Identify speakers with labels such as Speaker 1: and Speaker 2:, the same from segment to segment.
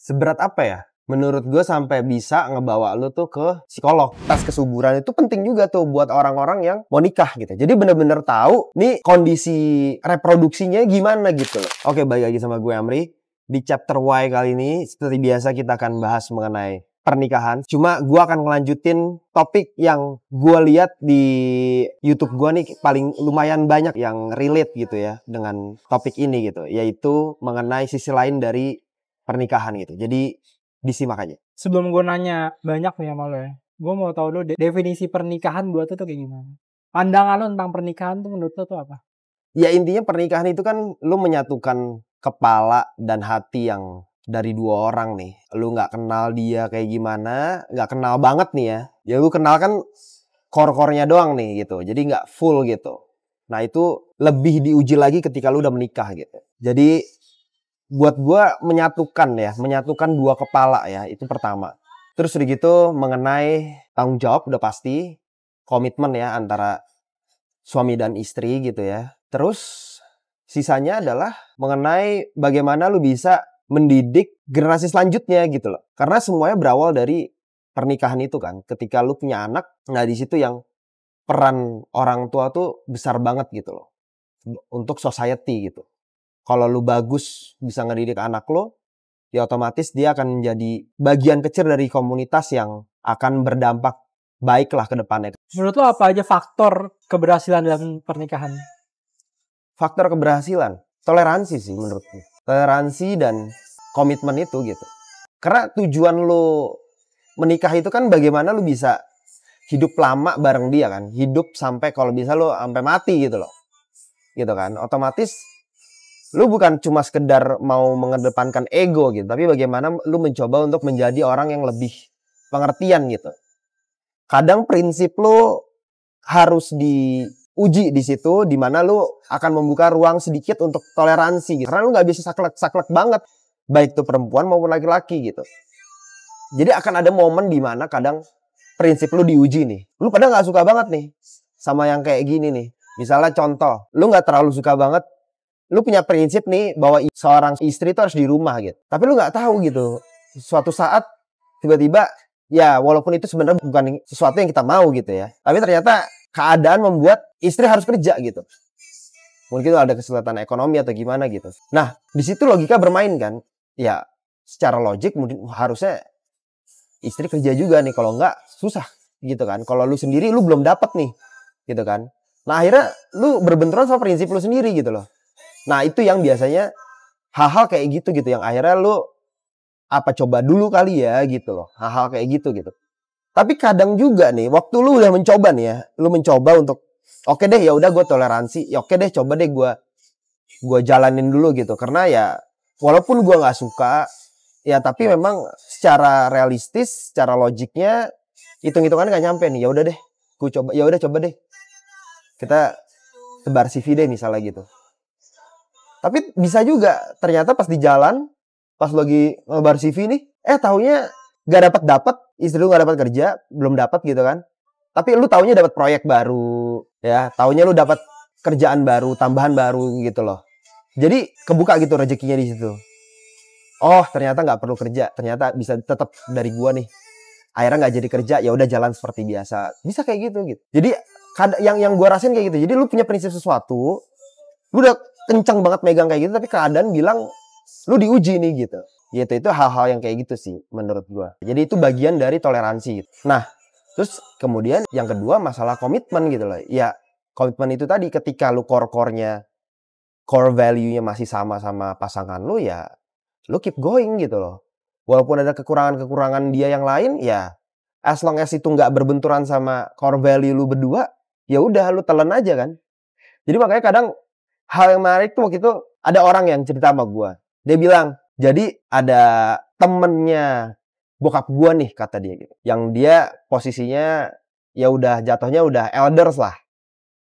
Speaker 1: Seberat apa ya? Menurut gue sampai bisa ngebawa lu tuh ke psikolog. Tes kesuburan itu penting juga tuh buat orang-orang yang mau nikah gitu. Jadi bener-bener tahu nih kondisi reproduksinya gimana gitu loh. Oke, balik lagi sama gue Amri. Di chapter Y kali ini seperti biasa kita akan bahas mengenai pernikahan. Cuma gue akan ngelanjutin topik yang gue lihat di YouTube gue nih paling lumayan banyak yang relate gitu ya dengan topik ini gitu. Yaitu mengenai sisi lain dari pernikahan gitu. Jadi disimak aja.
Speaker 2: Sebelum gue nanya banyak nih sama lo ya, gue mau tahu dulu definisi pernikahan buat lo tuh kayak gimana? Pandangan lo tentang pernikahan tuh menurut lo tuh apa?
Speaker 1: Ya intinya pernikahan itu kan lu menyatukan kepala dan hati yang dari dua orang nih. Lu gak kenal dia kayak gimana, gak kenal banget nih ya. Ya lu kenal kan core-core-nya doang nih gitu. Jadi gak full gitu. Nah itu lebih diuji lagi ketika lu udah menikah gitu. Jadi buat gua menyatukan dua kepala ya, itu pertama. Terus udah gitu mengenai tanggung jawab udah pasti, komitmen ya antara suami dan istri gitu ya. Terus sisanya adalah mengenai bagaimana lu bisa mendidik generasi selanjutnya gitu loh. Karena semuanya berawal dari pernikahan itu kan. Ketika lu punya anak, nah di situ yang peran orang tua tuh besar banget gitu loh. Untuk society gitu. Kalau lu bagus bisa ngedidik anak lo, ya otomatis dia akan menjadi bagian kecil dari komunitas yang akan berdampak baik lah ke depannya.
Speaker 2: Menurut lo apa aja faktor keberhasilan dalam pernikahan?
Speaker 1: Faktor keberhasilan, toleransi sih menurutku. Toleransi dan komitmen itu gitu. Karena tujuan lo menikah itu kan bagaimana lu bisa hidup lama bareng dia kan. Hidup sampai kalau bisa lo sampai mati gitu loh. Gitu kan. Otomatis lu bukan cuma sekedar mau mengedepankan ego gitu, tapi bagaimana lu mencoba untuk menjadi orang yang lebih pengertian gitu. Kadang prinsip lu harus diuji di situ, di mana lu akan membuka ruang sedikit untuk toleransi gitu. Karena lu nggak bisa saklek-saklek banget, baik itu perempuan maupun laki-laki gitu. Jadi akan ada momen di mana kadang prinsip lu diuji nih. Lu pada nggak suka banget nih sama yang kayak gini nih. Misalnya contoh, lu nggak terlalu suka banget. Lu punya prinsip nih bahwa seorang istri itu harus di rumah gitu. Tapi lu gak tahu gitu. Suatu saat tiba-tiba ya walaupun itu sebenarnya bukan sesuatu yang kita mau gitu ya. Tapi ternyata keadaan membuat istri harus kerja gitu. Mungkin ada kesulitan ekonomi atau gimana gitu. Nah di situ logika bermain kan. Ya secara logik mungkin harusnya istri kerja juga nih. Kalau enggak susah gitu kan. Kalau lu sendiri lu belum dapat nih gitu kan. Nah akhirnya lu berbenturan sama prinsip lu sendiri gitu loh. Nah itu yang biasanya hal-hal kayak gitu yang akhirnya lu apa coba dulu kali ya gitu loh. Hal-hal kayak gitu. Tapi kadang juga nih waktu lu udah mencoba nih ya, lu mencoba untuk oke deh ya udah gue toleransi, ya oke deh coba deh gue jalanin dulu gitu. Karena ya walaupun gue nggak suka ya tapi memang secara realistis, secara logiknya hitung-hitungannya nggak nyampe nih. Ya udah deh, gue coba. Ya udah coba deh. Kita sebar CV deh misalnya gitu. Tapi bisa juga ternyata pas di jalan, pas lagi ngebar CV nih, taunya gak dapat istri lu gak dapat kerja, belum dapat gitu kan. Tapi lu taunya dapat proyek baru, ya, taunya lu dapat kerjaan baru, tambahan baru gitu loh. Jadi kebuka gitu rezekinya di situ. Oh, ternyata nggak perlu kerja, ternyata bisa tetap dari gua nih. Akhirnya nggak jadi kerja, ya udah jalan seperti biasa. Bisa kayak gitu. Jadi yang gua rasain kayak gitu. Jadi lu punya prinsip sesuatu, lu udah kencang banget megang kayak gitu, tapi keadaan bilang lu diuji nih gitu. Itu hal-hal yang kayak gitu sih menurut gua. Jadi itu bagian dari toleransi gitu. Nah, terus kemudian yang kedua masalah komitmen gitu loh. Ya, komitmen itu tadi ketika lu core value-nya masih sama pasangan lu ya, lu keep going gitu loh. Walaupun ada kekurangan-kekurangan dia yang lain, ya as long as itu nggak berbenturan sama core value lu berdua, ya udah lu telan aja kan. Jadi makanya kadang hal yang menarik tuh waktu itu ada orang yang cerita sama gue. Dia bilang, jadi ada temennya bokap gue nih kata dia gitu. Yang dia posisinya ya udah jatuhnya udah elders lah.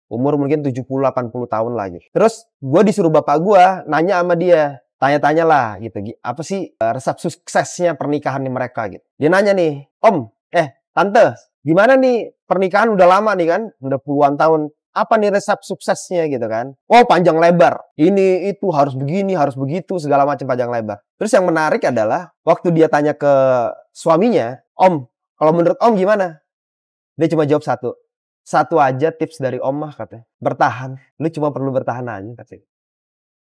Speaker 1: Umur mungkin 70-80 tahun lah gitu. Terus gue disuruh bapak gue nanya sama dia. Tanya-tanya lah gitu. Apa sih resep suksesnya pernikahan nih mereka gitu. Dia nanya nih, Om, Tante, gimana nih pernikahan udah lama nih kan? Udah puluhan tahun. apa nih resep suksesnya gitu kan. Oh, panjang lebar. Ini, itu, harus begini, harus begitu, segala macam panjang lebar. Terus yang menarik adalah, waktu dia tanya ke suaminya, Om, kalau menurut Om gimana? Dia cuma jawab satu. Satu aja tips dari Om mah katanya. Bertahan. Lu cuma perlu bertahan aja katanya.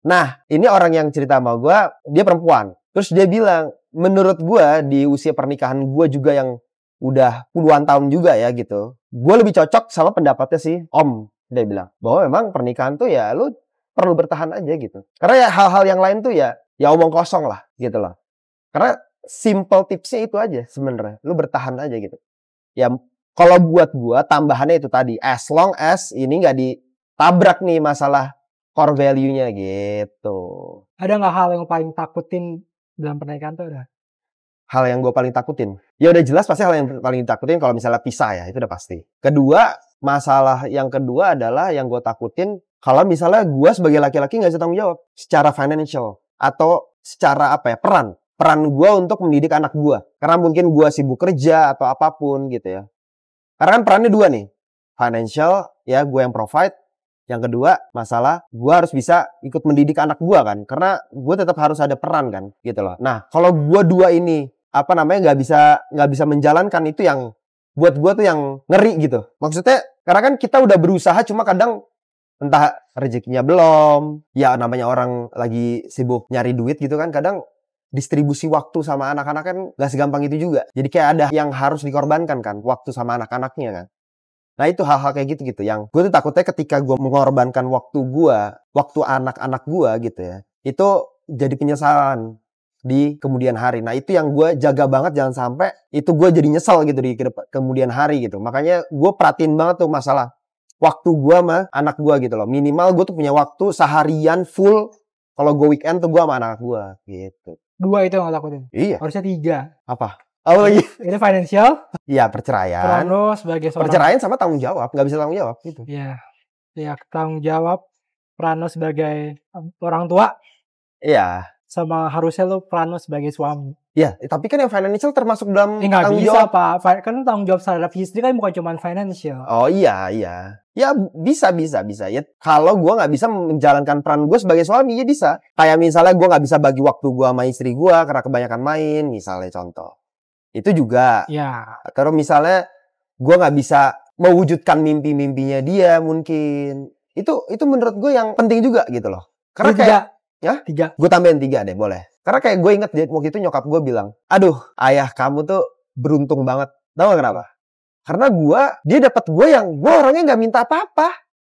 Speaker 1: Nah, ini orang yang cerita sama gue, dia perempuan. Terus dia bilang, menurut gue di usia pernikahan gue juga yang udah puluhan tahun juga ya gitu. Gue lebih cocok sama pendapatnya sih Om. Dia bilang, bahwa memang pernikahan tuh ya lu perlu bertahan aja gitu. Karena ya hal-hal yang lain tuh ya omong kosong lah gitu loh. Karena simple tipsnya itu aja sebenarnya. Lu bertahan aja gitu. Ya kalau buat gue tambahannya itu tadi. As long as ini gak ditabrak nih masalah core value-nya gitu.
Speaker 2: Ada nggak hal yang paling takutin dalam pernikahan tuh ada?
Speaker 1: Hal yang gue paling takutin? Ya udah jelas pasti hal yang paling ditakutin kalau misalnya pisah ya. Itu udah pasti. Kedua, masalah yang kedua adalah yang gue takutin kalau misalnya gue sebagai laki-laki gak bisa tanggung jawab secara financial. Atau secara apa ya, peran gue untuk mendidik anak gue. Karena mungkin gue sibuk kerja atau apapun gitu ya. Karena kan perannya dua nih. Financial, ya gue yang provide. Yang kedua, masalah gue harus bisa ikut mendidik anak gue kan. Karena gue tetap harus ada peran kan, gitu loh. Nah, kalau gue dua ini, nggak bisa menjalankan, itu yang buat gue tuh yang ngeri gitu. Maksudnya, karena kan kita udah berusaha, cuma kadang entah rezekinya belum. Ya namanya orang lagi sibuk nyari duit gitu kan, kadang distribusi waktu sama anak-anak kan gak segampang itu juga. Jadi kayak ada yang harus dikorbankan kan, waktu sama anak-anaknya kan. Nah itu hal-hal kayak gitu yang gue tuh takutnya ketika gue mengorbankan waktu anak-anak gue gitu ya, itu jadi penyesalan di kemudian hari. Nah itu yang gue jaga banget, jangan sampai itu gue jadi nyesel gitu di kemudian hari gitu. Makanya gue perhatiin banget tuh masalah waktu gue sama anak gue gitu loh. Minimal gue tuh punya waktu seharian full kalau gue weekend tuh gue sama anak gue gitu.
Speaker 2: 2 itu yang lo takutin?
Speaker 1: Iya.
Speaker 2: Harusnya 3.
Speaker 1: Apa? Oh lagi.
Speaker 2: Ini financial.
Speaker 1: Iya, perceraian.
Speaker 2: Peran lo sebagai seorang.
Speaker 1: Perceraian sama tanggung jawab. Gak bisa tanggung jawab gitu.
Speaker 2: Iya. Ya, tanggung jawab. Peran lo sebagai orang tua.
Speaker 1: Iya.
Speaker 2: Sama harusnya lo peran lo sebagai suami.
Speaker 1: Iya, tapi kan yang financial termasuk dalam
Speaker 2: tanggung jawab. Pak. Kan tanggung jawab terhadap istri kan bukan cuma financial.
Speaker 1: Oh iya. Ya bisa. Ya kalau gue nggak bisa menjalankan peran gue sebagai suami, ya bisa. Kayak misalnya gue nggak bisa bagi waktu gue sama istri gue karena kebanyakan main, misalnya contoh. Itu juga.
Speaker 2: Ya.
Speaker 1: Terus misalnya gue nggak bisa mewujudkan mimpi-mimpinya dia mungkin. Itu menurut gue yang penting juga gitu loh. Karena kayak
Speaker 2: 3.
Speaker 1: Gue tambahin 3 deh, boleh. Karena kayak gue inget waktu itu nyokap gue bilang, aduh ayah kamu tuh beruntung banget. Tahu gak kenapa? Karena dia dapat gue orangnya gak minta apa-apa.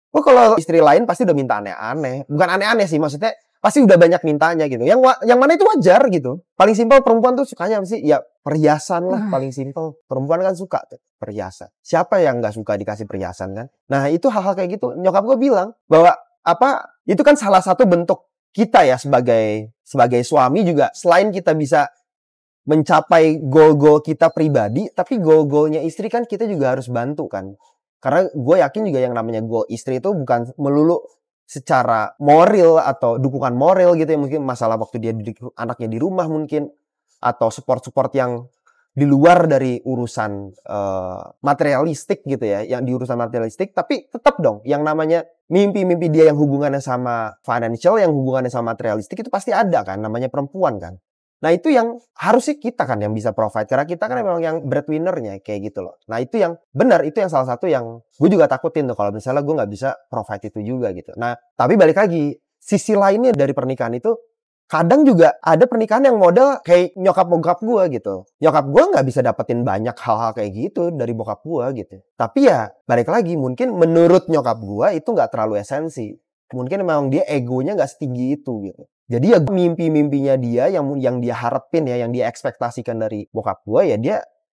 Speaker 1: Gue kalau istri lain pasti udah minta aneh-aneh. Bukan aneh-aneh sih, maksudnya pasti udah banyak mintanya gitu. Yang mana itu wajar gitu. Paling simpel perempuan tuh sukanya apa sih? Ya perhiasan lah paling simpel. Perempuan kan suka tuh perhiasan. Siapa yang gak suka dikasih perhiasan kan? Nah itu hal-hal kayak gitu. Nyokap gue bilang bahwa itu kan salah satu bentuk kita ya sebagai suami juga, selain kita bisa mencapai goal-goal kita pribadi, tapi goal-goalnya istri kan kita juga harus bantu kan. Karena gue yakin juga yang namanya goal istri itu bukan melulu secara moral atau dukungan moral gitu ya, mungkin masalah waktu dia didik anaknya di rumah mungkin, atau support yang di luar dari urusan materialistik gitu ya, yang di urusan materialistik, tapi tetap dong yang namanya mimpi-mimpi dia yang hubungannya sama financial, yang hubungannya sama materialistik itu pasti ada kan, namanya perempuan kan. Nah itu yang harusnya kita kan yang bisa provide, karena kita kan memang yang breadwinner-nya kayak gitu loh. Nah itu yang benar, itu yang salah satu yang gue juga takutin tuh kalau misalnya gue nggak bisa provide itu juga gitu. Nah tapi balik lagi, sisi lainnya dari pernikahan itu, kadang juga ada pernikahan yang model kayak nyokap-bokap gue gitu. Nyokap gue nggak bisa dapetin banyak hal-hal kayak gitu dari bokap gue gitu. Tapi ya balik lagi, mungkin menurut nyokap gue itu nggak terlalu esensi. Mungkin memang dia egonya nggak setinggi itu gitu. Jadi ya mimpi-mimpinya dia yang dia harapin ya, yang dia ekspektasikan dari bokap gue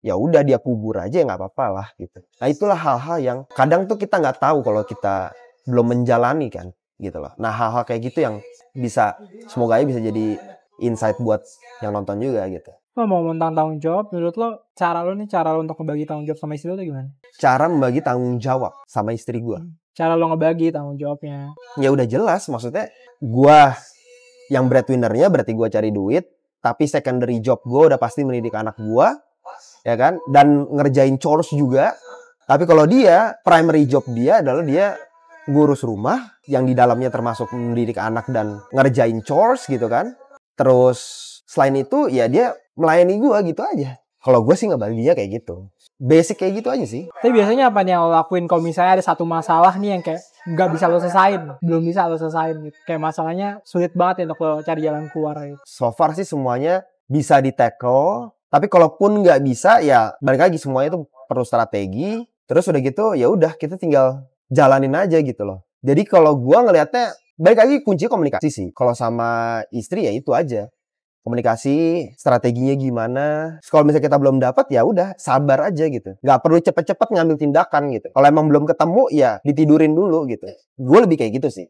Speaker 1: ya udah dia kubur aja, nggak apa-apa lah gitu. Nah itulah hal-hal yang kadang tuh kita nggak tahu kalau kita belum menjalani kan gitu loh. Nah hal-hal kayak gitu yang semoga aja bisa jadi insight buat yang nonton juga gitu.
Speaker 2: Lo mau tentang tanggung jawab, menurut lo cara lo untuk membagi tanggung jawab sama istri lo tuh gimana?
Speaker 1: Cara membagi tanggung jawab sama istri gue.
Speaker 2: Cara lo ngebagi tanggung jawabnya?
Speaker 1: Ya udah jelas, maksudnya gue yang breadwinner-nya berarti gue cari duit, tapi secondary job gue udah pasti mendidik anak gue, ya kan? Dan ngerjain chores juga. Tapi kalau dia, primary job dia adalah dia ngurus rumah yang di dalamnya termasuk mendidik anak dan ngerjain chores gitu kan. Terus selain itu ya dia melayani gue gitu aja. Kalau gue sih ngebaginya kayak gitu. Basic kayak gitu aja sih.
Speaker 2: Tapi biasanya apa nih yang lo lakuin kalau misalnya ada satu masalah nih yang kayak nggak bisa lo selesain, belum bisa lo selesain gitu. Kayak masalahnya sulit banget ya untuk lo cari jalan keluar gitu.
Speaker 1: So far sih semuanya bisa di-tackle. Tapi kalaupun nggak bisa ya balik lagi semuanya itu perlu strategi. Terus udah gitu ya udah kita tinggal jalanin aja gitu loh. Jadi kalau gue ngelihatnya balik lagi kunci komunikasi sih. Kalau sama istri ya itu aja. Komunikasi, strateginya gimana. Kalau misalnya kita belum dapat ya udah sabar aja gitu. Nggak perlu cepet-cepet ngambil tindakan gitu. Kalau emang belum ketemu ya ditidurin dulu gitu. Gue lebih kayak gitu sih.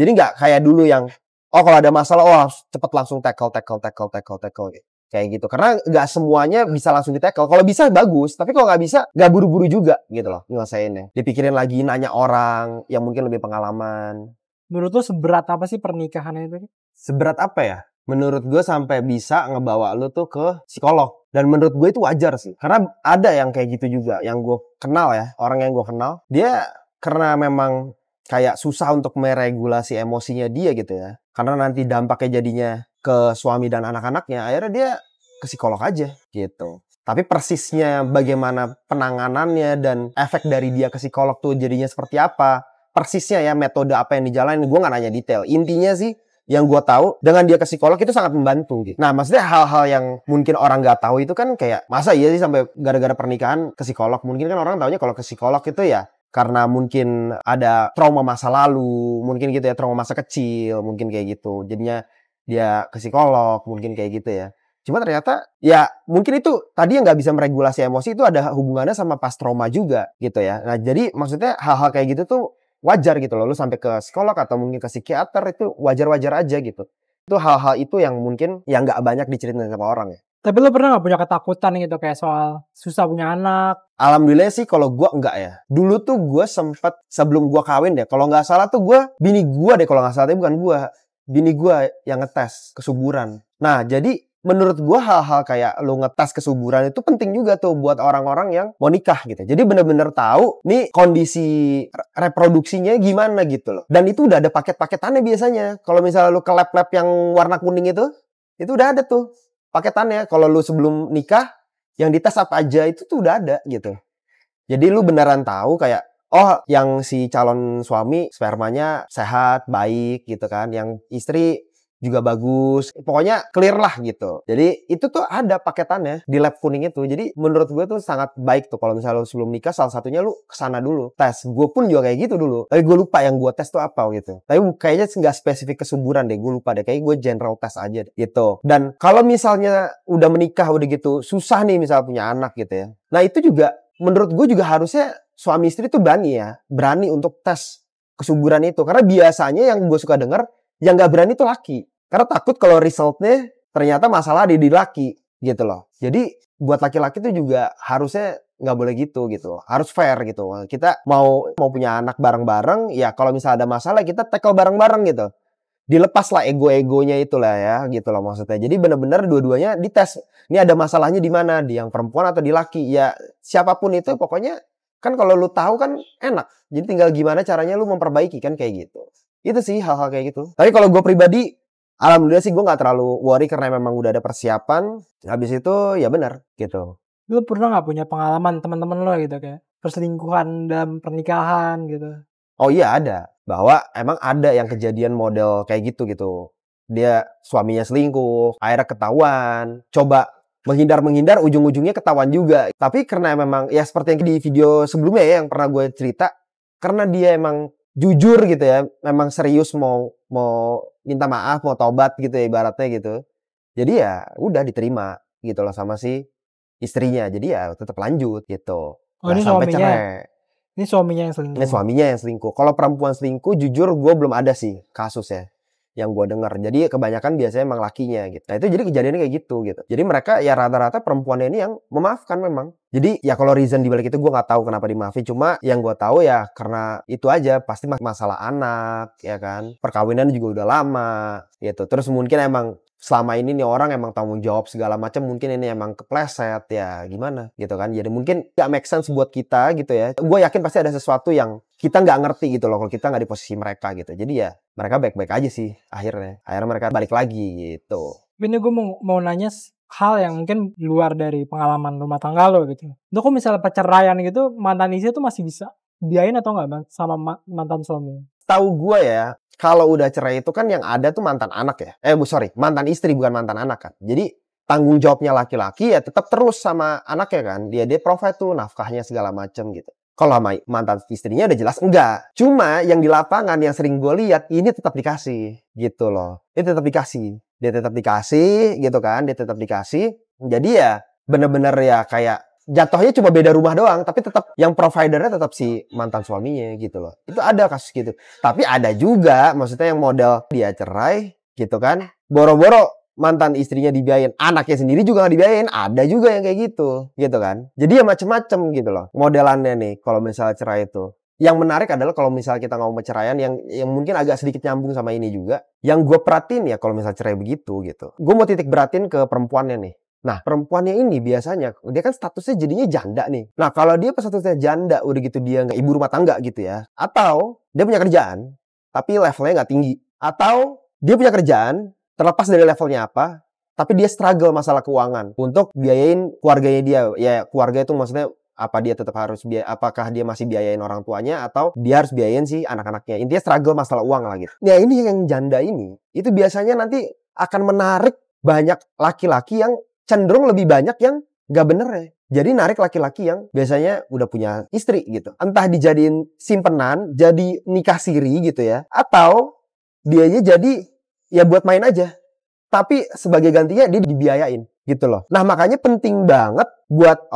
Speaker 1: Jadi nggak kayak dulu yang kalau ada masalah harus cepet langsung tackle gitu. Kayak gitu. Karena nggak semuanya bisa langsung di-tackle. Kalau bisa bagus, tapi kalau nggak bisa nggak buru-buru juga gitu loh nyelesainnya. Dipikirin lagi, nanya orang yang mungkin lebih pengalaman.
Speaker 2: Menurut lo seberat apa sih pernikahan itu?
Speaker 1: Seberat apa ya? Menurut gue sampai bisa ngebawa lu tuh ke psikolog. Dan menurut gue itu wajar sih. Karena ada yang kayak gitu juga. Yang gue kenal ya. Orang yang gue kenal. Dia karena memang kayak susah untuk meregulasi emosinya dia gitu ya. Karena nanti dampaknya jadinya ke suami dan anak-anaknya. Akhirnya dia ke psikolog aja gitu. Tapi persisnya bagaimana penanganannya dan efek dari dia ke psikolog tuh jadinya seperti apa. Persisnya ya metode apa yang dijalanin. Gue gak nanya detail. Intinya sih yang gue tahu dengan dia ke psikolog itu sangat membantu gitu. Nah maksudnya hal-hal yang mungkin orang nggak tahu itu kan kayak masa iya sih sampai gara-gara pernikahan ke psikolog. Mungkin kan orang taunya kalau ke psikolog itu ya karena mungkin ada trauma masa lalu, mungkin gitu ya, trauma masa kecil, mungkin kayak gitu. Jadinya dia ke psikolog, mungkin kayak gitu ya. Cuma ternyata ya mungkin itu tadi yang nggak bisa meregulasi emosi itu ada hubungannya sama pas trauma juga gitu ya. Nah jadi maksudnya hal-hal kayak gitu tuh wajar gitu loh, lu sampai ke psikolog atau mungkin ke psikiater itu wajar-wajar aja gitu. Itu hal-hal itu yang mungkin yang nggak banyak diceritain sama orang ya.
Speaker 2: Tapi lo pernah gak punya ketakutan gitu kayak soal susah punya anak?
Speaker 1: Alhamdulillah sih kalau gue enggak ya. Dulu tuh gue sempet sebelum gue kawin deh, kalau nggak salah tuh bini gue deh kalau nggak salah, tapi bukan gue. Bini gue yang ngetes kesuburan. Nah jadi menurut gue hal-hal kayak lu ngetes kesuburan itu penting juga tuh buat orang-orang yang mau nikah gitu. Jadi bener-bener tahu nih kondisi reproduksinya gimana gitu loh. Dan itu udah ada paket-paketannya biasanya. Kalau misalnya lu ke lab-lab yang warna kuning itu udah ada tuh paketannya. Kalau lu sebelum nikah yang dites apa aja itu tuh udah ada gitu. Jadi lu beneran tahu kayak oh yang si calon suami spermanya sehat, baik gitu kan. Yang istri juga bagus. Pokoknya clear lah gitu. Jadi itu tuh ada paketannya di lab kuning itu. Jadi menurut gue tuh sangat baik tuh kalau misalnya lu sebelum nikah salah satunya lu kesana dulu. Tes. Gue pun juga kayak gitu dulu. Tapi gue lupa yang gue tes tuh apa gitu. Tapi kayaknya nggak spesifik kesuburan deh. Gue lupa deh. Kayaknya gue general tes aja deh, gitu. Dan kalau misalnya udah menikah udah gitu susah nih misalnya punya anak gitu ya. Nah itu juga menurut gue juga harusnya suami istri tuh berani untuk tes kesuburan itu. Karena biasanya yang gue suka denger yang nggak berani tuh laki. Karena takut kalau resultnya ternyata masalah di laki gitu loh. Jadi buat laki-laki tuh juga harusnya nggak boleh gitu. Harus fair gitu. Kita mau punya anak bareng-bareng, ya kalau misalnya ada masalah kita tackle bareng-bareng gitu. Dilepas lah ego-egonya itulah ya gitu loh maksudnya. Jadi benar-benar dua-duanya dites. Ini ada masalahnya di mana? Di yang perempuan atau di laki? Ya siapapun itu pokoknya kan kalau lu tahu kan enak. Jadi tinggal gimana caranya lu memperbaiki kan kayak gitu. Itu sih hal-hal kayak gitu. Tapi kalau gue pribadi alhamdulillah sih gue gak terlalu worry karena memang udah ada persiapan. Habis itu ya benar gitu.
Speaker 2: Lo pernah gak punya pengalaman teman-teman lo gitu kayak perselingkuhan dalam pernikahan gitu?
Speaker 1: Oh iya ada. Bahwa emang ada yang kejadian model kayak gitu. Dia suaminya selingkuh, akhirnya ketahuan. Coba menghindar, ujung-ujungnya ketahuan juga. Tapi karena memang ya seperti yang di video sebelumnya ya yang pernah gue cerita. Karena dia emang jujur gitu ya. Memang serius mau minta maaf, mau tobat gitu ya ibaratnya gitu. Jadi ya udah diterima gitu loh sama si istrinya. Jadi ya tetap lanjut gitu.
Speaker 2: Oh
Speaker 1: Nggak
Speaker 2: ini
Speaker 1: sampai
Speaker 2: suaminya?
Speaker 1: cerai.
Speaker 2: Ini suaminya yang selingkuh?
Speaker 1: Ini suaminya yang selingkuh. Kalau perempuan selingkuh jujur gue belum ada sih kasusnya yang gue dengar. Jadi kebanyakan biasanya emang lakinya gitu. Nah itu jadi kejadiannya kayak gitu. Jadi mereka ya rata-rata perempuannya ini yang memaafkan memang. Jadi ya kalau reason dibalik itu gue nggak tahu kenapa dimaafin. Cuma yang gue tahu ya karena itu aja pasti masalah anak ya kan. Perkawinan juga udah lama gitu. Terus mungkin emang selama ini nih orang emang tanggung jawab segala macam, mungkin ini emang kepleset ya gimana gitu kan. Jadi mungkin gak make sense buat kita gitu ya. Gue yakin pasti ada sesuatu yang kita nggak ngerti gitu loh kalau kita nggak di posisi mereka gitu. Jadi ya mereka baik-baik aja sih akhirnya mereka balik lagi gitu.
Speaker 2: Ini gue mau nanya hal yang mungkin luar dari pengalaman rumah tangga lo gitu. Itu kok misalnya perceraian gitu, mantan istri tuh masih bisa biayain atau nggak sama mantan suami?
Speaker 1: Tahu gue ya, kalau udah cerai itu kan yang ada tuh mantan anak ya. Mantan istri bukan mantan anak kan. Jadi tanggung jawabnya laki-laki ya tetap terus sama anaknya kan. Dia provide tuh nafkahnya segala macem gitu. Kalau sama mantan istrinya udah jelas enggak. Cuma yang di lapangan yang sering gue lihat ini tetap dikasih gitu loh. Ini tetap dikasih. Dia tetap dikasih gitu kan. Dia tetap dikasih. Jadi ya bener-bener ya kayak jatuhnya cuma beda rumah doang, tapi tetap yang providernya tetap si mantan suaminya gitu loh. Itu ada kasus gitu. Tapi ada juga, maksudnya yang model dia cerai gitu kan, boro-boro mantan istrinya dibiayain, anaknya sendiri juga nggak dibiayain. Ada juga yang kayak gitu kan. Jadi ya macem-macem gitu loh modelannya nih kalau misalnya cerai itu. Yang menarik adalah kalau misalnya kita ngomong perceraian yang mungkin agak sedikit nyambung sama ini juga. Yang gue perhatiin ya kalau misalnya cerai begitu gitu. Gue mau titik beratin ke perempuannya nih. Nah, perempuannya ini biasanya, dia kan statusnya jadinya janda nih. Nah, kalau dia pas statusnya janda, udah gitu dia nggak ibu rumah tangga gitu ya. Atau dia punya kerjaan, tapi levelnya nggak tinggi. Atau dia punya kerjaan, terlepas dari levelnya apa, tapi dia struggle masalah keuangan untuk biayain keluarganya dia. Ya, keluarga itu maksudnya apa dia tetap harus apakah dia masih biayain orang tuanya atau dia harus biayain si anak-anaknya. Intinya struggle masalah uang lah gitu. Nah, ini yang janda ini, itu biasanya nanti akan menarik banyak laki-laki yang cenderung lebih banyak yang gak bener ya. Jadi narik laki-laki yang biasanya udah punya istri gitu. Entah dijadiin simpenan, jadi nikah siri gitu ya. Atau dianya jadi ya buat main aja. Tapi sebagai gantinya dia dibiayain gitu loh. Nah makanya penting banget buat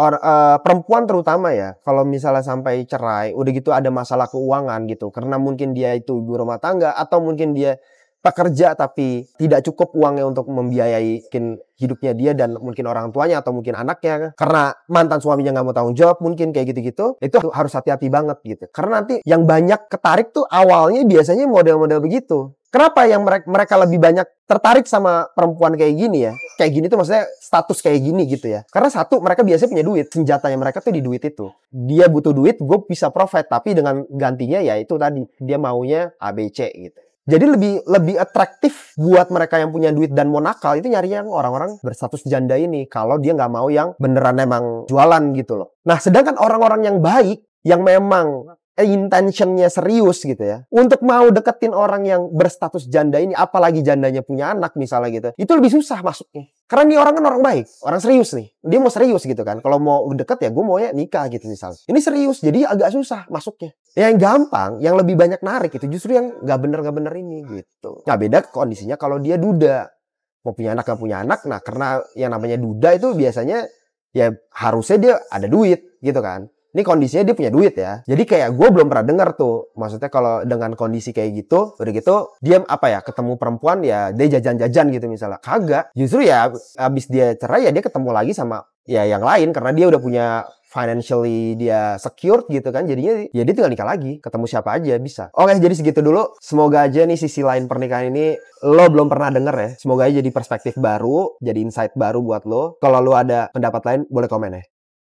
Speaker 1: perempuan terutama ya. Kalau misalnya sampai cerai, udah gitu ada masalah keuangan gitu. Karena mungkin dia itu ibu rumah tangga atau mungkin dia pekerja tapi tidak cukup uangnya untuk membiayai hidupnya dia dan mungkin orang tuanya atau mungkin anaknya karena mantan suaminya nggak mau tanggung jawab mungkin kayak gitu-gitu, itu harus hati-hati banget gitu. Karena nanti yang banyak ketarik tuh awalnya biasanya model-model begitu. Kenapa yang mereka lebih banyak tertarik sama perempuan kayak gini ya? Kayak gini tuh maksudnya status kayak gini gitu ya. Karena satu, mereka biasanya punya duit. Senjatanya mereka tuh di duit itu. Dia butuh duit, gue bisa provide. Tapi dengan gantinya ya itu tadi. Dia maunya ABC gitu. Jadi lebih atraktif buat mereka yang punya duit dan mau nakal itu nyari yang orang-orang berstatus janda ini. Kalau dia nggak mau yang beneran emang jualan gitu loh. Nah sedangkan orang-orang yang baik, yang memang intentionnya serius gitu ya, untuk mau deketin orang yang berstatus janda ini, apalagi jandanya punya anak misalnya gitu, itu lebih susah masuknya. Karena nih orang kan orang baik, orang serius nih. Dia mau serius gitu kan. Kalau mau deket ya gue mau ya nikah gitu misalnya. Ini serius, jadi agak susah masuknya. Yang gampang, yang lebih banyak narik itu justru yang gak bener ini gitu. Nah beda kondisinya kalau dia duda. Mau punya anak gak punya anak, nah karena yang namanya duda itu biasanya ya harusnya dia ada duit gitu kan. Ini kondisinya dia punya duit ya. Jadi kayak gue belum pernah dengar tuh. Maksudnya kalau dengan kondisi kayak gitu, udah gitu dia ketemu perempuan ya dia jajan-jajan gitu misalnya. Kagak. Justru ya abis dia cerai ya dia ketemu lagi sama ya yang lain karena dia udah punya financially dia secured gitu kan. Jadinya ya dia tinggal nikah lagi. Ketemu siapa aja bisa. Oke, jadi segitu dulu. Semoga aja nih sisi lain pernikahan ini lo belum pernah denger ya. Semoga aja jadi perspektif baru, jadi insight baru buat lo. Kalau lo ada pendapat lain boleh komen ya.